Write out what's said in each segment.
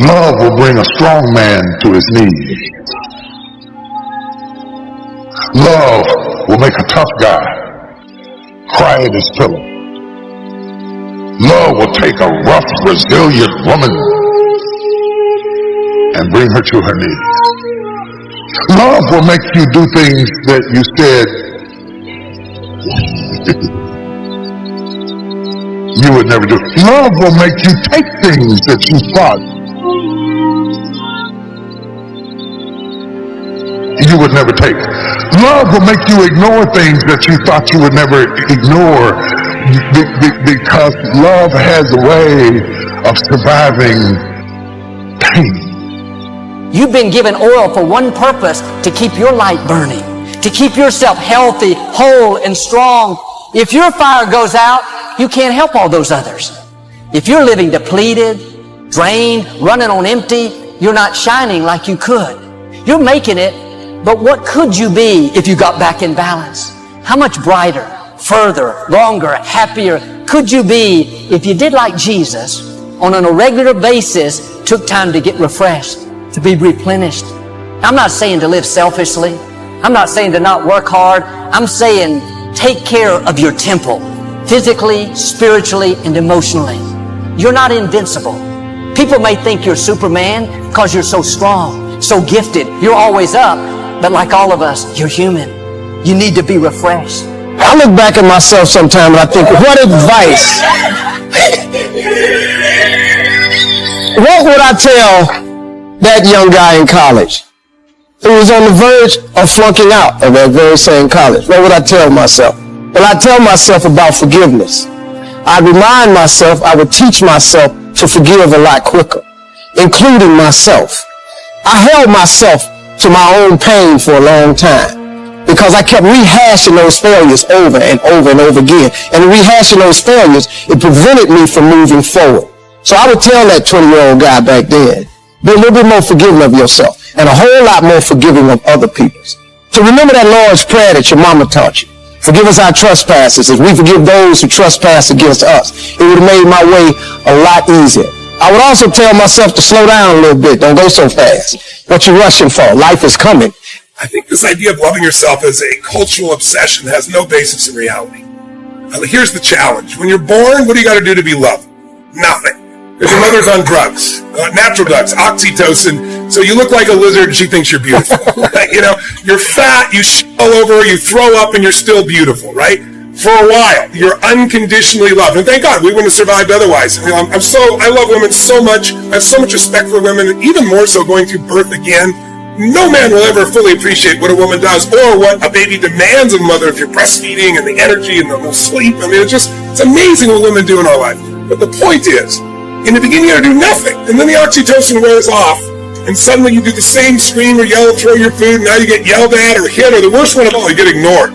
Love will bring a strong man to his knees. Love will make a tough guy cry at his pillow. Love will take a rough, resilient woman and bring her to her knees. Love will make you do things that you said you would never do. Love will make you take things that you thought you would never take. Love will make you ignore things that you thought you would never ignore, because love has a way of surviving pain. You've been given oil for one purpose: to keep your light burning, to keep yourself healthy, whole, and strong. If your fire goes out, you can't help all those others. If you're living depleted, drained, running on empty, you're not shining like you could. You're making it, but what could you be if you got back in balance? How much brighter, further, longer, happier could you be if you did like Jesus, on an irregular basis, took time to get refreshed, to be replenished? I'm not saying to live selfishly. I'm not saying to not work hard. I'm saying take care of your temple, physically, spiritually, and emotionally. You're not invincible. People may think you're Superman because you're so strong, so gifted. You're always up. But like all of us, you're human. You need to be refreshed. I look back at myself sometime and I think, what advice? What would I tell that young guy in college who was on the verge of flunking out of that very same college? What would I tell myself? Well, I'd tell myself about forgiveness. I'd remind myself, I would teach myself to forgive a lot quicker, including myself. I held myself to my own pain for a long time because I kept rehashing those failures over and over and over again. And rehashing those failures, it prevented me from moving forward. So I would tell that 20-year-old guy back then, be a little bit more forgiving of yourself and a whole lot more forgiving of other people. So remember that Lord's Prayer that your mama taught you. Forgive us our trespasses as we forgive those who trespass against us. It would have made my way a lot easier. I would also tell myself to slow down a little bit. Don't go so fast. What you rushing for? Life is coming. I think this idea of loving yourself as a cultural obsession has no basis in reality. Here's the challenge. When you're born, what do you got to do to be loved? Nothing. If your mother's on drugs, natural drugs, oxytocin, so you look like a lizard and she thinks you're beautiful. You know, you're fat, you shit all over, you throw up, and you're still beautiful, right? For a while, you're unconditionally loved. And thank God, we wouldn't have survived otherwise. You know, I love women so much. I have so much respect for women, and even more so going through birth again. No man will ever fully appreciate what a woman does or what a baby demands of a mother if you're breastfeeding and the energy and the whole sleep. I mean, it's amazing what women do in our life. But the point is, in the beginning, you gotta do nothing. And then the oxytocin wears off, and suddenly you do the same, scream or yell, throw your food, and now you get yelled at or hit, or the worst one of all, you get ignored.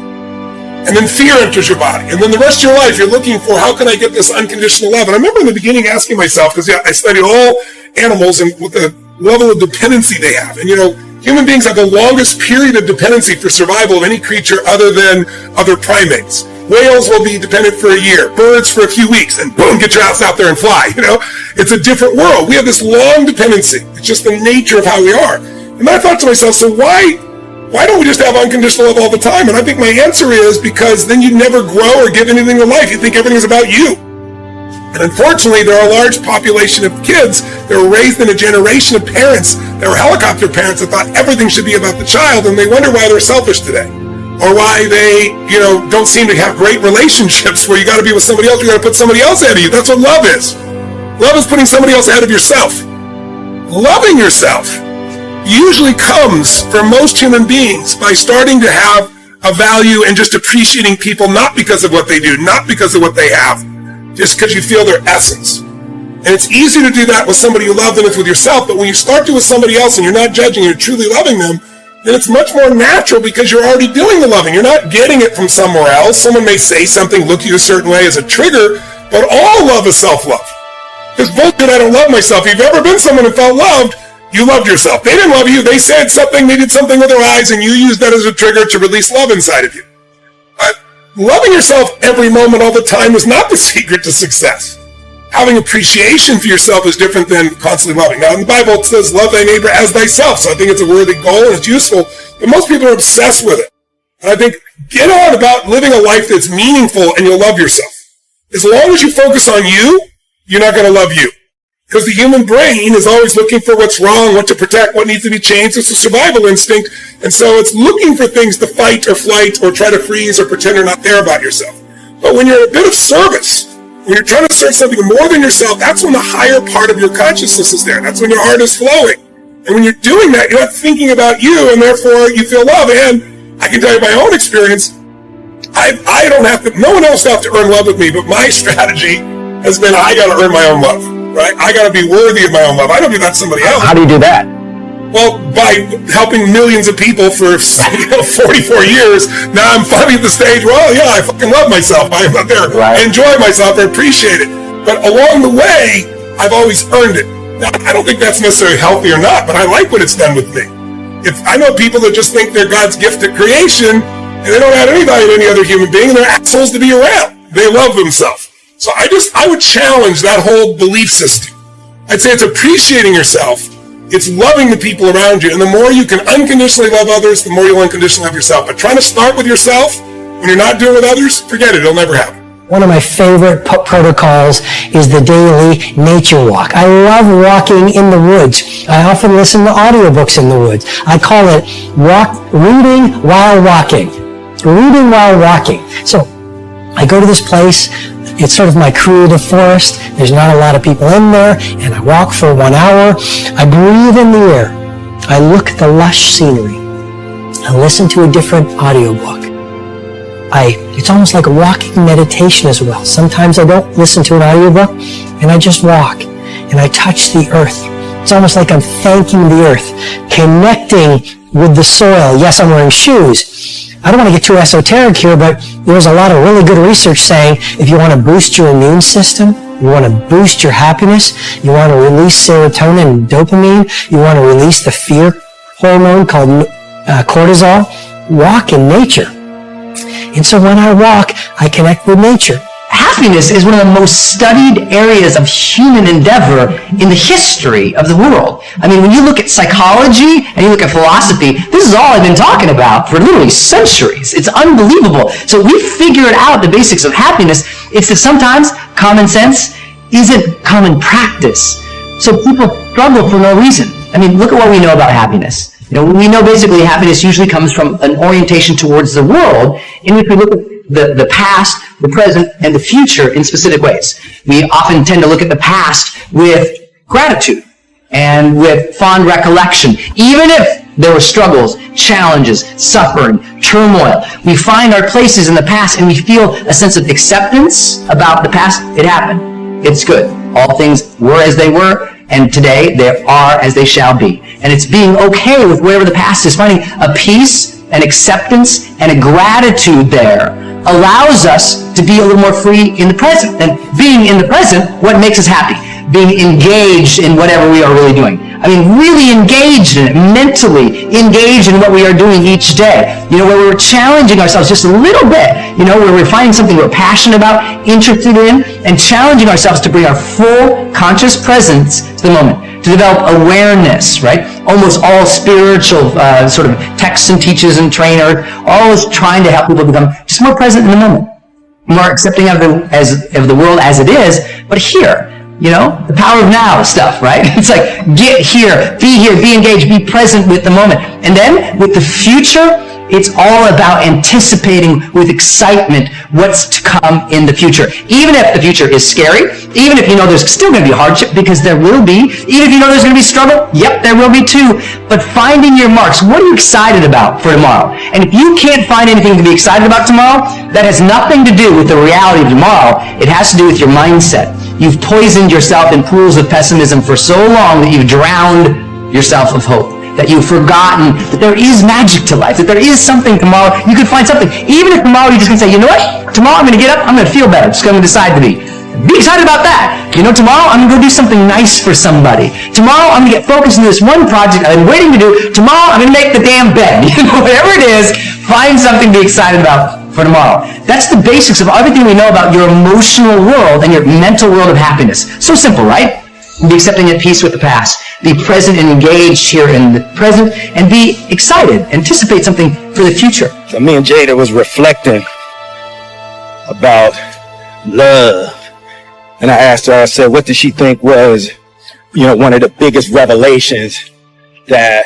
And then fear enters your body. And then the rest of your life, you're looking for, how can I get this unconditional love? And I remember in the beginning asking myself, because I studied all animals and what the level of dependency they have. And you know, human beings have the longest period of dependency for survival of any creature other than other primates. Whales will be dependent for a year, birds for a few weeks, and boom, get your ass out there and fly. You know, it's a different world. We have this long dependency. It's just the nature of how we are. And I thought to myself, so why don't we just have unconditional love all the time? And I think my answer is because then you never grow or give anything to life. You think everything is about you. And unfortunately, there are a large population of kids that were raised in a generation of parents that were helicopter parents that thought everything should be about the child, and they wonder why they're selfish today. Or why they, don't seem to have great relationships where you got to be with somebody else, you got to put somebody else ahead of you. That's what love is. Love is putting somebody else ahead of yourself. Loving yourself usually comes for most human beings by starting to have a value and just appreciating people not because of what they do, not because of what they have, just because you feel their essence. And it's easier to do that with somebody you love than it's with yourself, but when you start to with somebody else and you're not judging, you're truly loving them, then it's much more natural because you're already doing the loving. You're not getting it from somewhere else. Someone may say something, look at you a certain way as a trigger, but all love is self-love. Because bullshit, I don't love myself. If you've ever been someone who felt loved, you loved yourself. They didn't love you. They said something, they did something with their eyes, and you used that as a trigger to release love inside of you. But loving yourself every moment, all the time, is not the secret to success. having appreciation for yourself is different than constantly loving. Now, in the Bible, it says, love thy neighbor as thyself. So I think it's a worthy goal and it's useful. But most people are obsessed with it. And I think, get on about living a life that's meaningful and you'll love yourself. As long as you focus on you, you're not going to love you. Because the human brain is always looking for what's wrong, what to protect, what needs to be changed. It's a survival instinct. And so it's looking for things to fight or flight or try to freeze or pretend you're not there about yourself. But when you're a bit of service, when you're trying to serve something more than yourself, that's when the higher part of your consciousness is there. That's when your heart is flowing. And when you're doing that, you're not thinking about you, and therefore you feel love. And I can tell you my own experience, I don't have to, no one else has to earn love with me, but my strategy has been I got to earn my own love, right? I got to be worthy of my own love. I don't do that to somebody else. How do you do that? Well, by helping millions of people for 44 years, now I'm finally at the stage where, oh yeah, I fucking love myself. I'm out there. Right. I enjoy myself. I appreciate it. But along the way, I've always earned it. Now, I don't think that's necessarily healthy or not, but I like what it's done with me. If I know people that just think they're God's gift at creation, and they don't add any value to any other human being, and they're assholes to be around. They love themselves. So I would challenge that whole belief system. I'd say it's appreciating yourself. It's loving the people around you. And the more you can unconditionally love others, the more you'll unconditionally love yourself. But trying to start with yourself when you're not doing it with others, forget it. It'll never happen. One of my favorite protocols is the daily nature walk. I love walking in the woods. I often listen to audiobooks in the woods. I call it reading while walking. Reading while walking. So I go to this place. It's sort of my creative forest. There's not a lot of people in there, and I walk for 1 hour. I breathe in the air. I look at the lush scenery. I listen to a different audiobook. It's almost like a walking meditation as well. Sometimes I don't listen to an audiobook, and I just walk, and I touch the earth. It's almost like I'm thanking the earth, connecting with the soil. Yes, I'm wearing shoes. I don't want to get too esoteric here, but there's a lot of really good research saying if you want to boost your immune system, you want to boost your happiness, you want to release serotonin and dopamine, you want to release the fear hormone called cortisol, walk in nature. And so when I walk, I connect with nature. Happiness is one of the most studied areas of human endeavor in the history of the world. I mean, when you look at psychology and you look at philosophy, this is all I've been talking about for literally centuries. It's unbelievable. So we figured out the basics of happiness. It's that sometimes common sense isn't common practice. So people struggle for no reason. I mean, look at what we know about happiness. We know basically happiness usually comes from an orientation towards the world in which we look at the past, the present, and the future in specific ways. We often tend to look at the past with gratitude and with fond recollection. Even if there were struggles, challenges, suffering, turmoil, we find our places in the past and we feel a sense of acceptance about the past. It happened. It's good. All things were as they were, and today they are as they shall be. And it's being okay with wherever the past is, finding a peace, an acceptance, and a gratitude there allows us to be a little more free in the present. And being in the present, what makes us happy? Being engaged in whatever we are really doing. I mean, really engaged in it, mentally engaged in what we are doing each day. Where we're challenging ourselves just a little bit, where we're finding something we're passionate about, interested in, and challenging ourselves to bring our full conscious presence to the moment, to develop awareness, right? Almost all spiritual sort of texts and teachers and trainers, always trying to help people become just more present in the moment, more accepting of the world as it is, but here. The power of now stuff, right? It's like, get here, be engaged, be present with the moment. And then, with the future, it's all about anticipating with excitement what's to come in the future. Even if the future is scary, even if there's still going to be hardship, because there will be, even if there's going to be struggle, yep, there will be too. But finding your marks, what are you excited about for tomorrow? And if you can't find anything to be excited about tomorrow, that has nothing to do with the reality of tomorrow. It has to do with your mindset. You've poisoned yourself in pools of pessimism for so long that you've drowned yourself of hope, that you've forgotten that there is magic to life, that there is something tomorrow. You could find something. Even if tomorrow you're just going to say, you know what? Tomorrow I'm going to get up, I'm going to feel better. I'm just going to decide to be. Be excited about that. Tomorrow I'm going to go do something nice for somebody. Tomorrow I'm going to get focused on this one project I've been waiting to do. Tomorrow I'm going to make the damn bed. Whatever it is, find something to be excited about for tomorrow. That's the basics of everything we know about your emotional world and your mental world of happiness. So simple, right? Be accepting at peace with the past. Be present and engaged here in the present, and be excited, anticipate something for the future. So me and Jada was reflecting about love. And I asked her, I said, what did she think was, one of the biggest revelations that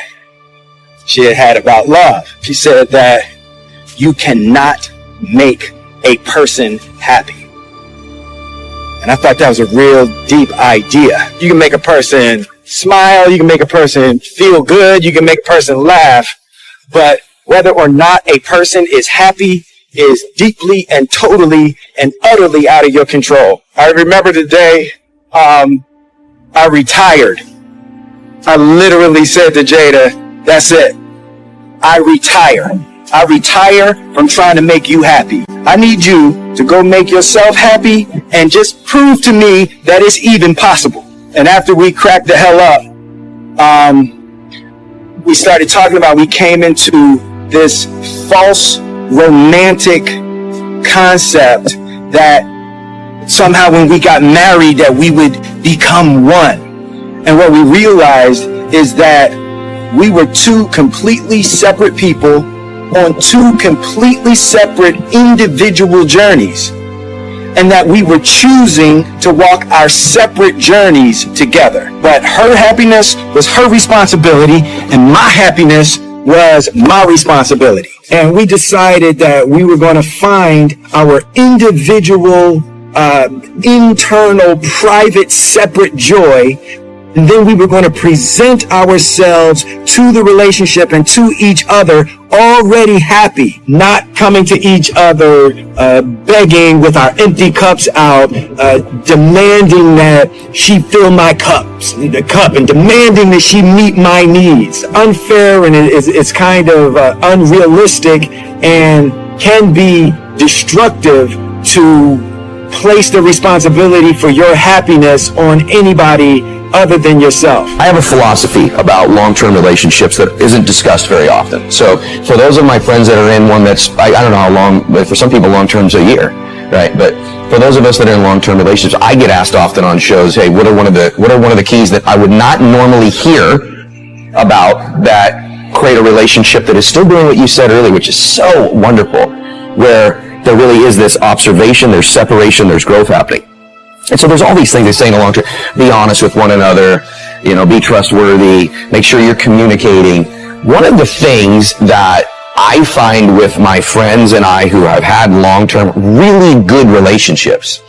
she had about love? She said that you cannot make a person happy. And I thought that was a real deep idea. You can make a person smile, you can make a person feel good, you can make a person laugh, but whether or not a person is happy is deeply and totally and utterly out of your control. I remember the day I retired. I literally said to Jada, that's it. I retire. I retire from trying to make you happy. I need you to go make yourself happy and just prove to me that it's even possible. And after we cracked the hell up, we started talking about, we came into this false romantic concept that somehow when we got married that we would become one. And what we realized is that we were two completely separate people on two completely separate individual journeys, and that we were choosing to walk our separate journeys together. But her happiness was her responsibility, and my happiness was my responsibility. And we decided that we were going to find our individual, internal, private, separate joy. And then we were going to present ourselves to the relationship and to each other already happy, not coming to each other begging with our empty cups out, demanding that she fill my cup and demanding that she meet my needs. Unfair, and it's kind of unrealistic and can be destructive to place the responsibility for your happiness on anybody other than yourself. I have a philosophy about long-term relationships that isn't discussed very often. So for those of my friends that are in one that's, I don't know how long, but for some people long-term's a year, right? But for those of us that are in long-term relationships, I get asked often on shows, hey, what are one of the keys that I would not normally hear about that create a relationship that is still doing what you said earlier, which is so wonderful, where there really is this observation, there's separation, there's growth happening. And so there's all these things they say in the long term. Be honest with one another, be trustworthy, make sure you're communicating. One of the things that I find with my friends and I who have had long-term, really good relationships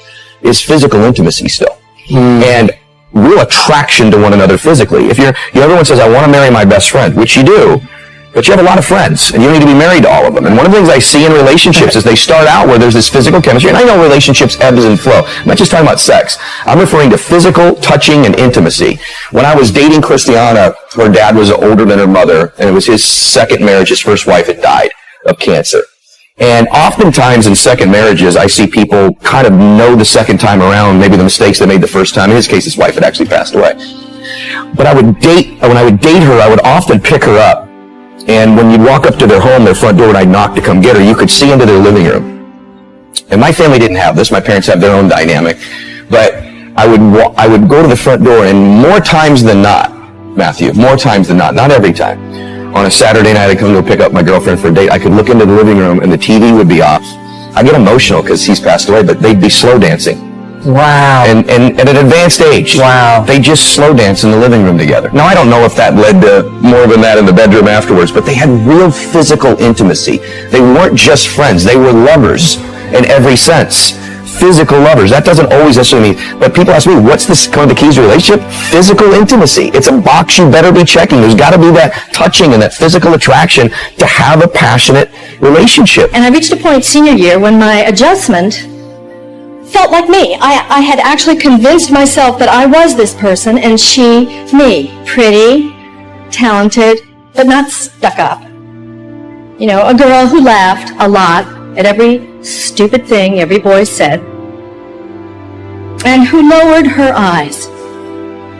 is physical intimacy still. And real attraction to one another physically. If everyone says, I want to marry my best friend, which you do, but you have a lot of friends, and you don't need to be married to all of them. And one of the things I see in relationships is they start out where there's this physical chemistry, and I know relationships ebbs and flow. I'm not just talking about sex. I'm referring to physical, touching, and intimacy. When I was dating Christiana, her dad was older than her mother, and it was his second marriage. His first wife had died of cancer. And oftentimes in second marriages, I see people kind of know the second time around, maybe the mistakes they made the first time. In his case, his wife had actually passed away. But when I would date her, I would often pick her up. And when you'd walk up to their home, their front door, and I'd knock to come get her, you could see into their living room. And my family didn't have this. My parents have their own dynamic. But I would go to the front door, and more times than not, Matthew, more times than not every time, on a Saturday night I'd come to pick up my girlfriend for a date, I could look into the living room and the TV would be off. I get emotional because he's passed away, but they'd be slow dancing. Wow. And at an advanced age. Wow. They just slow dance in the living room together. Now, I don't know if that led to more than that in the bedroom afterwards, but they had real physical intimacy. They weren't just friends. They were lovers in every sense. Physical lovers. That doesn't always necessarily mean, but people ask me, what's one of the keys to a relationship? Physical intimacy. It's a box you better be checking. There's got to be that touching and that physical attraction to have a passionate relationship. And I reached a point senior year when my adjustment felt like me. I had actually convinced myself that I was this person and she, me. Pretty, talented, but not stuck up. A girl who laughed a lot at every stupid thing every boy said, and who lowered her eyes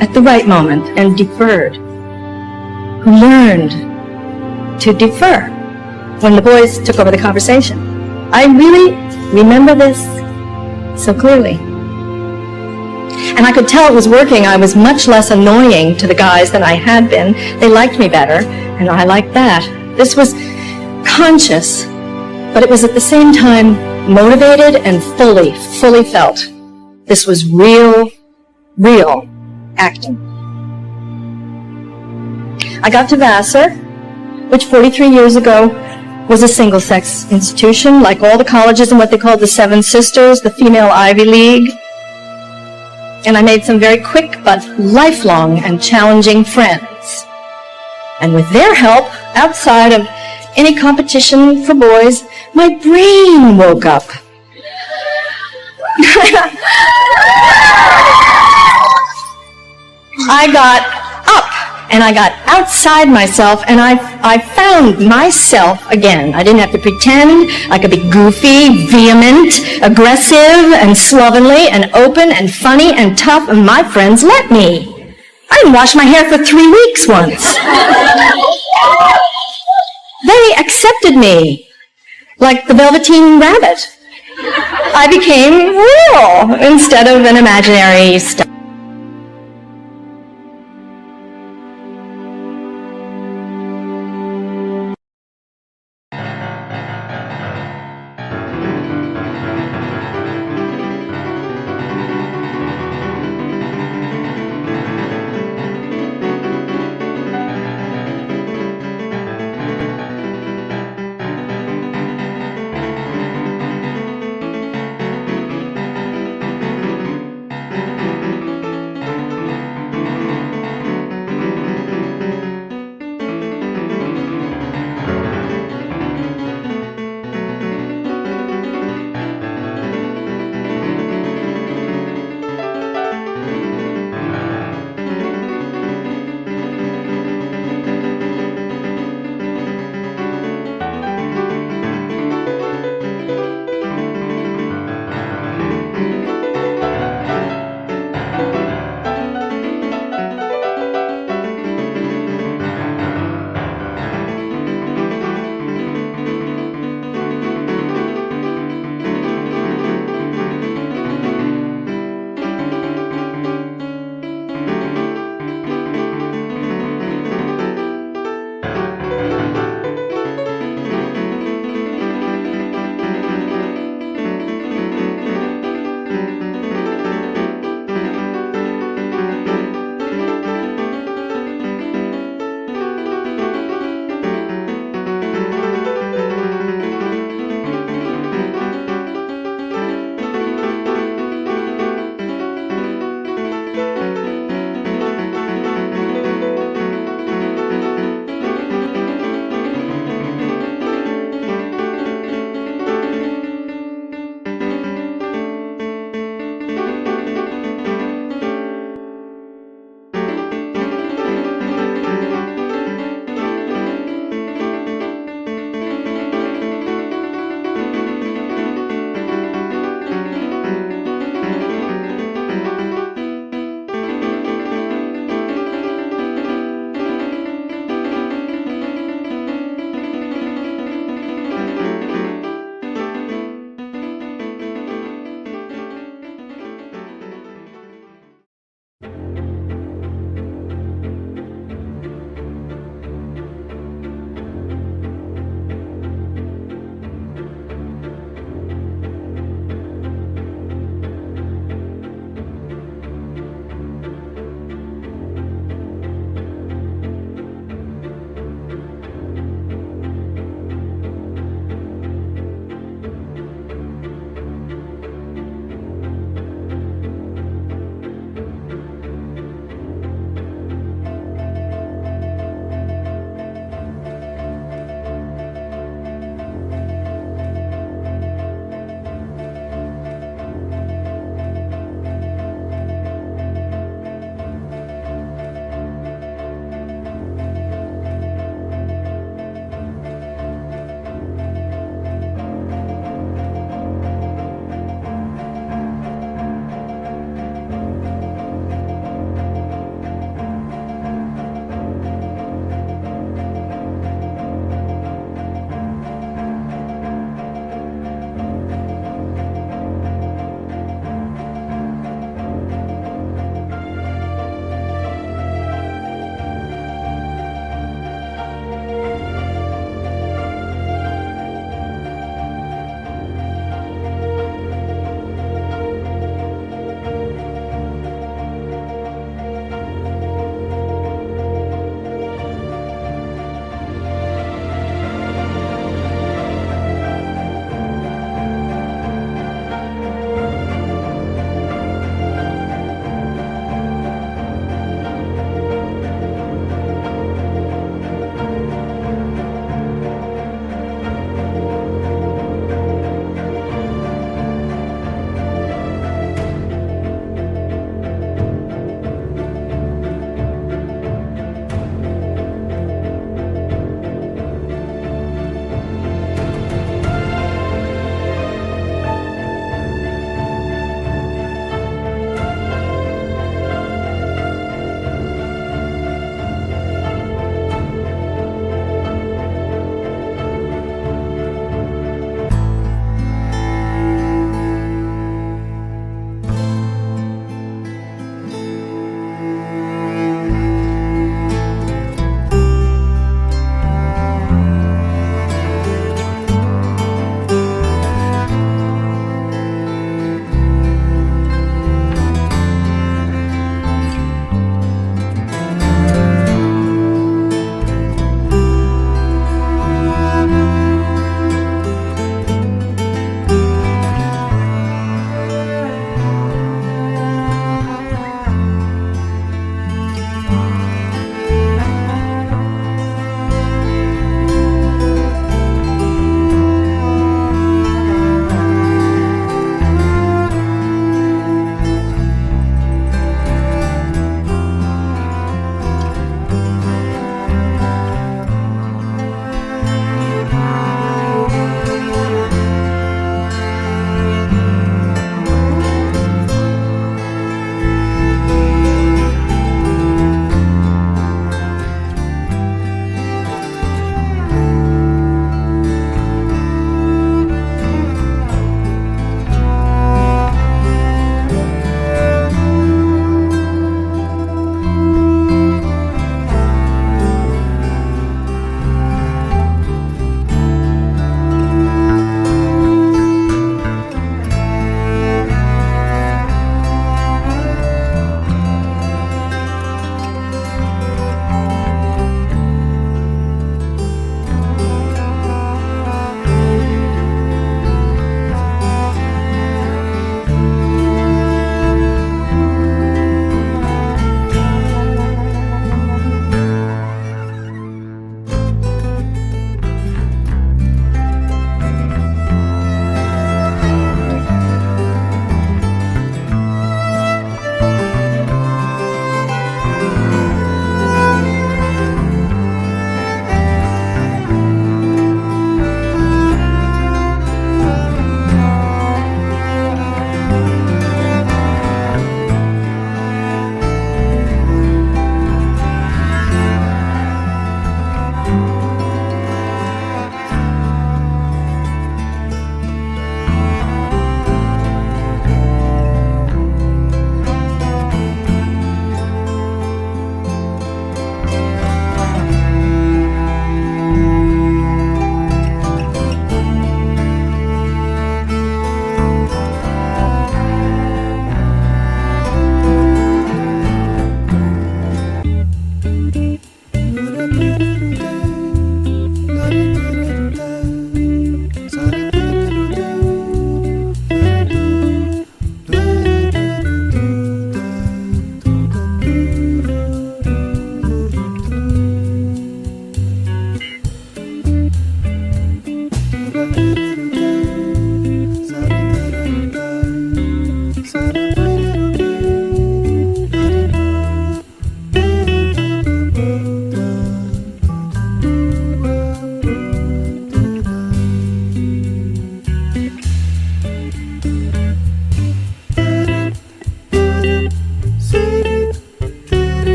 at the right moment and deferred, who learned to defer when the boys took over the conversation. I really remember this so clearly. And I could tell it was working. I was much less annoying to the guys than I had been. They liked me better, and I liked that. This was conscious, but it was at the same time motivated and fully felt. This was real acting. I got to Vassar, which 43 years ago was a single-sex institution, like all the colleges in what they called the Seven Sisters, the female Ivy League. And I made some very quick but lifelong and challenging friends. And with their help, outside of any competition for boys, my brain woke up. I got up and I got outside myself and I found myself again. I didn't have to pretend. I could be goofy, vehement, aggressive, and slovenly, and open, and funny, and tough, and my friends let me. I didn't wash my hair for 3 weeks once. They accepted me like the Velveteen Rabbit. I became real instead of an imaginary stuff.